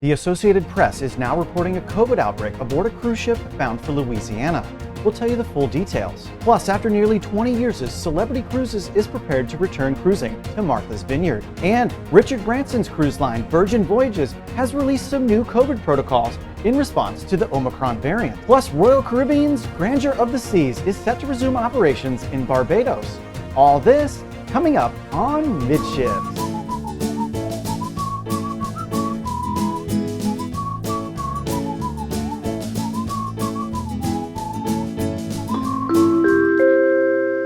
The Associated Press is now reporting a COVID outbreak aboard a cruise ship bound for Louisiana. We'll tell you the full details. Plus, after nearly 20 years, Celebrity Cruises is prepared to return cruising to Martha's Vineyard. And Richard Branson's cruise line, Virgin Voyages, has released some new COVID protocols in response to the Omicron variant. Plus, Royal Caribbean's Grandeur of the Seas is set to resume operations in Barbados. All this coming up on Midships.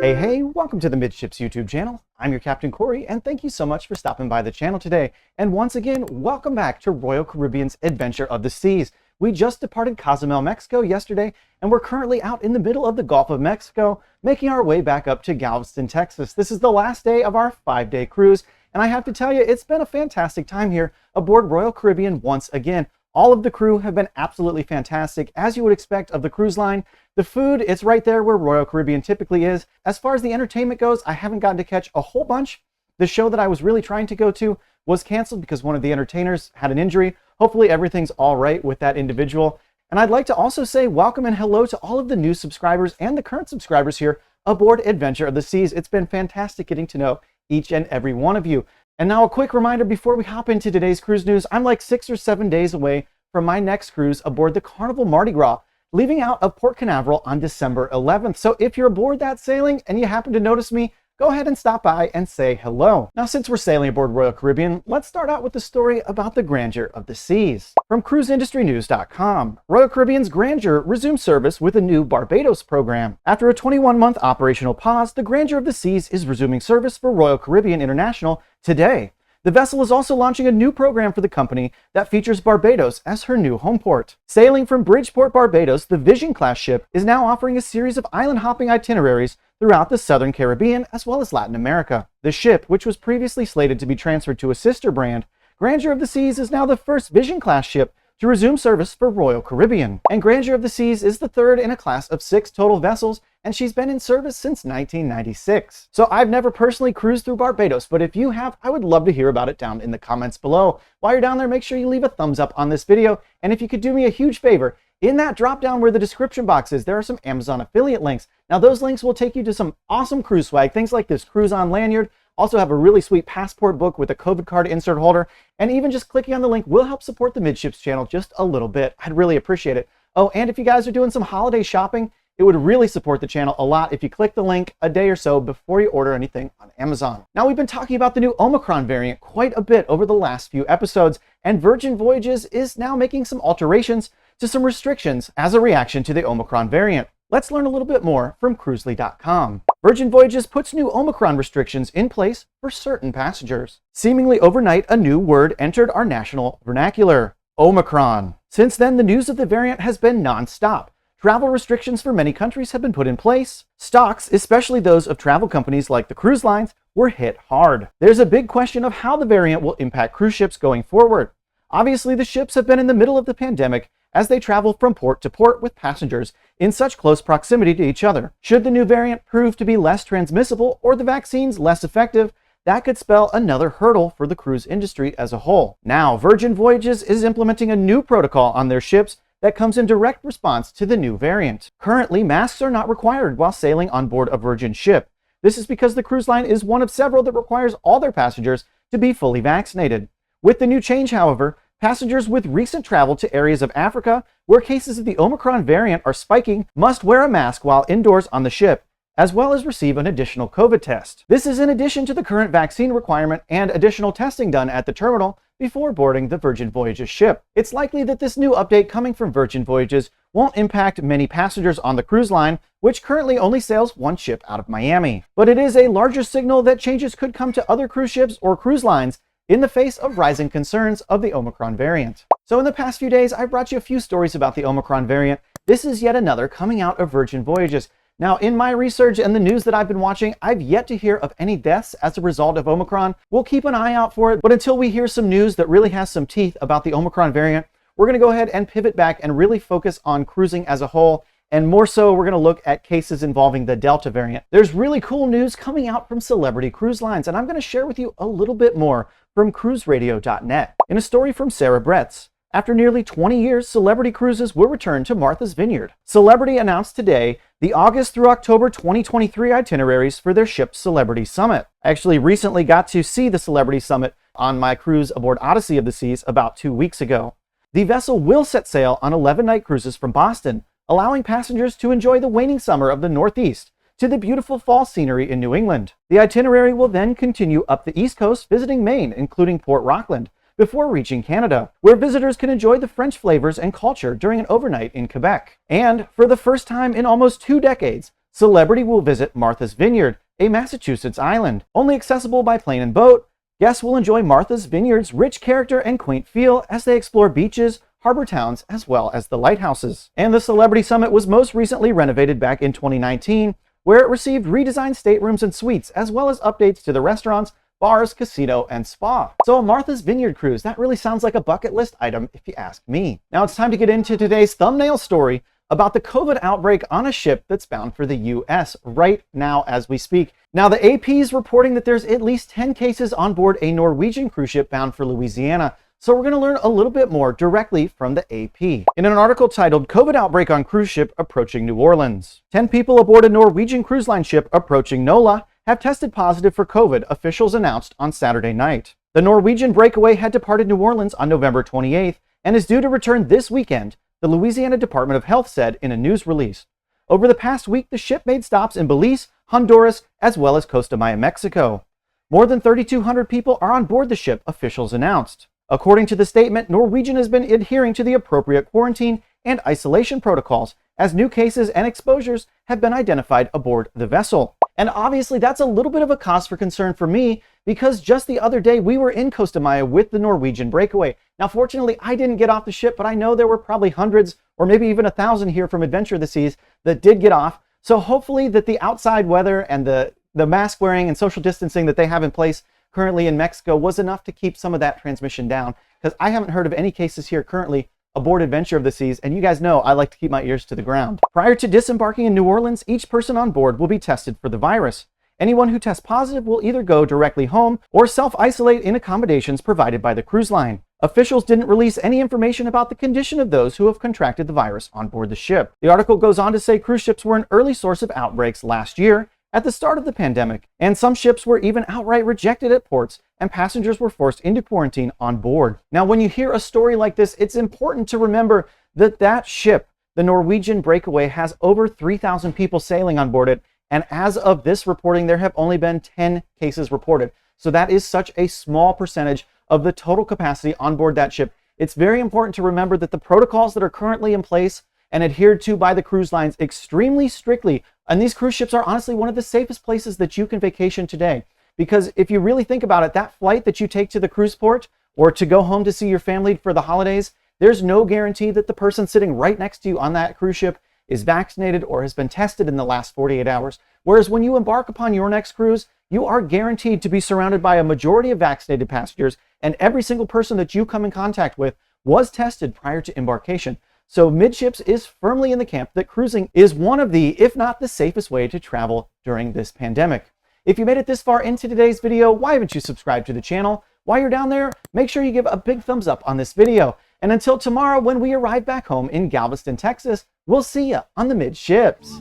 Hey, welcome to the Midships YouTube channel. I'm your Captain Corey, and thank you so much for stopping by the channel today. And once again, welcome back to Royal Caribbean's Adventure of the Seas. We just departed Cozumel, Mexico yesterday, and we're currently out in the middle of the Gulf of Mexico, making our way back up to Galveston, Texas. This is the last day of our 5-day cruise, and I have to tell you, it's been a fantastic time here aboard Royal Caribbean once again. All of the crew have been absolutely fantastic, as you would expect of the cruise line. The food, it's right there where Royal Caribbean typically is. As far as the entertainment goes, I haven't gotten to catch a whole bunch. The show that I was really trying to go to was canceled because one of the entertainers had an injury. Hopefully everything's all right with that individual. And I'd like to also say welcome and hello to all of the new subscribers and the current subscribers here aboard Adventure of the Seas. It's been fantastic getting to know each and every one of you. And now a quick reminder before we hop into today's cruise news, I'm like 6 or 7 days away from my next cruise aboard the Carnival Mardi Gras, leaving out of Port Canaveral on December 11th. So if you're aboard that sailing and you happen to notice me, go ahead and stop by and say hello. Now, since we're sailing aboard Royal Caribbean, let's start out with the story about the Grandeur of the Seas. From cruiseindustrynews.com, Royal Caribbean's Grandeur resumed service with a new Barbados program. After a 21-month operational pause, the Grandeur of the Seas is resuming service for Royal Caribbean International today. The vessel is also launching a new program for the company that features Barbados as her new home port. Sailing from Bridgeport, Barbados, the Vision-class ship is now offering a series of island-hopping itineraries throughout the Southern Caribbean as well as Latin America. The ship, which was previously slated to be transferred to a sister brand, Grandeur of the Seas is now the first Vision-class ship to resume service for Royal Caribbean. And Grandeur of the Seas is the third in a class of 6 total vessels, and she's been in service since 1996. So I've never personally cruised through Barbados, but if you have, I would love to hear about it down in the comments below. While you're down there, make sure you leave a thumbs up on this video, and if you could do me a huge favor, in that drop down where the description box is, there are some Amazon affiliate links. Now those links will take you to some awesome cruise swag, things like this Cruise On lanyard, also have a really sweet passport book with a COVID card insert holder, and even just clicking on the link will help support the Midships channel just a little bit. I'd really appreciate it. Oh, and if you guys are doing some holiday shopping, it would really support the channel a lot if you click the link a day or so before you order anything on Amazon. Now, we've been talking about the new Omicron variant quite a bit over the last few episodes, and Virgin Voyages is now making some alterations to some restrictions as a reaction to the Omicron variant. Let's learn a little bit more from Cruzely.com. Virgin Voyages puts new Omicron restrictions in place for certain passengers. Seemingly overnight, a new word entered our national vernacular: Omicron. Since then, the news of the variant has been non-stop. Travel restrictions for many countries have been put in place. Stocks, especially those of travel companies like the cruise lines, were hit hard. There's a big question of how the variant will impact cruise ships going forward. Obviously, the ships have been in the middle of the pandemic as they travel from port to port with passengers in such close proximity to each other. Should the new variant prove to be less transmissible or the vaccines less effective, that could spell another hurdle for the cruise industry as a whole. Now, Virgin Voyages is implementing a new protocol on their ships that comes in direct response to the new variant. Currently, masks are not required while sailing on board a Virgin ship. This is because the cruise line is one of several that requires all their passengers to be fully vaccinated. With the new change, however, passengers with recent travel to areas of Africa where cases of the Omicron variant are spiking must wear a mask while indoors on the ship, as well as receive an additional COVID test. This is in addition to the current vaccine requirement and additional testing done at the terminal before boarding the Virgin Voyages ship. It's likely that this new update coming from Virgin Voyages won't impact many passengers on the cruise line, which currently only sails one ship out of Miami. But it is a larger signal that changes could come to other cruise ships or cruise lines in the face of rising concerns of the Omicron variant. So in the past few days, I brought you a few stories about the Omicron variant. This is yet another coming out of Virgin Voyages. Now, in my research and the news that I've been watching, I've yet to hear of any deaths as a result of Omicron. We'll keep an eye out for it, but until we hear some news that really has some teeth about the Omicron variant, we're going to go ahead and pivot back and really focus on cruising as a whole. And more so, we're going to look at cases involving the Delta variant. There's really cool news coming out from Celebrity Cruise Lines, and I'm going to share with you a little bit more from cruiseradio.net. In a story from Sarah Bretz, After nearly 20 years, Celebrity Cruises will return to Martha's Vineyard. Celebrity announced today the August through October 2023 itineraries for their ship Celebrity Summit. I actually recently got to see the Celebrity Summit on my cruise aboard Odyssey of the Seas about 2 weeks ago. The vessel will set sail on 11-night cruises from Boston, allowing passengers to enjoy the waning summer of the Northeast to the beautiful fall scenery in New England. The itinerary will then continue up the East Coast, visiting Maine, including Port Rockland, before reaching Canada, where visitors can enjoy the French flavors and culture during an overnight in Quebec. And for the first time in almost 2 decades, Celebrity will visit Martha's Vineyard, a Massachusetts island. Only accessible by plane and boat, guests will enjoy Martha's Vineyard's rich character and quaint feel as they explore beaches, harbor towns, as well as the lighthouses. And the Celebrity Summit was most recently renovated back in 2019, where it received redesigned staterooms and suites, as well as updates to the restaurants, bars, casino, and spa. So a Martha's Vineyard cruise, that really sounds like a bucket list item if you ask me. Now it's time to get into today's thumbnail story about the COVID outbreak on a ship that's bound for the US right now as we speak. Now the AP is reporting that there's at least 10 cases on board a Norwegian cruise ship bound for Louisiana. So we're going to learn a little bit more directly from the AP. In an article titled COVID Outbreak on Cruise Ship Approaching New Orleans. 10 people aboard a Norwegian cruise line ship approaching NOLA have tested positive for COVID, officials announced on Saturday night. The Norwegian breakaway had departed New Orleans on November 28th and is due to return this weekend, the Louisiana Department of Health said in a news release. Over the past week, the ship made stops in Belize, Honduras, as well as Costa Maya, Mexico. More than 3,200 people are on board the ship, officials announced. According to the statement, Norwegian has been adhering to the appropriate quarantine and isolation protocols as new cases and exposures have been identified aboard the vessel. And obviously that's a little bit of a cause for concern for me because just the other day we were in Costa Maya with the Norwegian breakaway. Now fortunately I didn't get off the ship, but I know there were probably hundreds or maybe even 1,000 here from Adventure of the Seas that did get off. So hopefully that the outside weather and the mask wearing and social distancing that they have in place currently in Mexico was enough to keep some of that transmission down, because I haven't heard of any cases here currently aboard Adventure of the Seas, and you guys know I like to keep my ears to the ground. Prior to disembarking in New Orleans, each person on board will be tested for the virus. Anyone who tests positive will either go directly home or self-isolate in accommodations provided by the cruise line. Officials didn't release any information about the condition of those who have contracted the virus on board the ship. The article goes on to say cruise ships were an early source of outbreaks last year, at the start of the pandemic, and some ships were even outright rejected at ports and passengers were forced into quarantine on board. Now, when you hear a story like this, it's important to remember that that ship, the Norwegian breakaway, has over 3,000 people sailing on board it, and as of this reporting, there have only been 10 cases reported. So that is such a small percentage of the total capacity on board that ship. It's very important to remember that the protocols that are currently in place and adhered to by the cruise lines extremely strictly. And these cruise ships are honestly one of the safest places that you can vacation today. Because if you really think about it, that flight that you take to the cruise port or to go home to see your family for the holidays, there's no guarantee that the person sitting right next to you on that cruise ship is vaccinated or has been tested in the last 48 hours. Whereas when you embark upon your next cruise, you are guaranteed to be surrounded by a majority of vaccinated passengers, and every single person that you come in contact with was tested prior to embarkation. So Midships is firmly in the camp that cruising is one of the, if not the safest way to travel during this pandemic. If you made it this far into today's video, why haven't you subscribed to the channel? While you're down there, make sure you give a big thumbs up on this video. And until tomorrow when we arrive back home in Galveston, Texas, we'll see you on the Midships.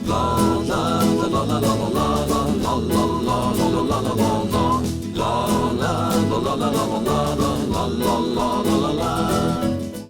La la la la la la la la la la la la la la la la la la la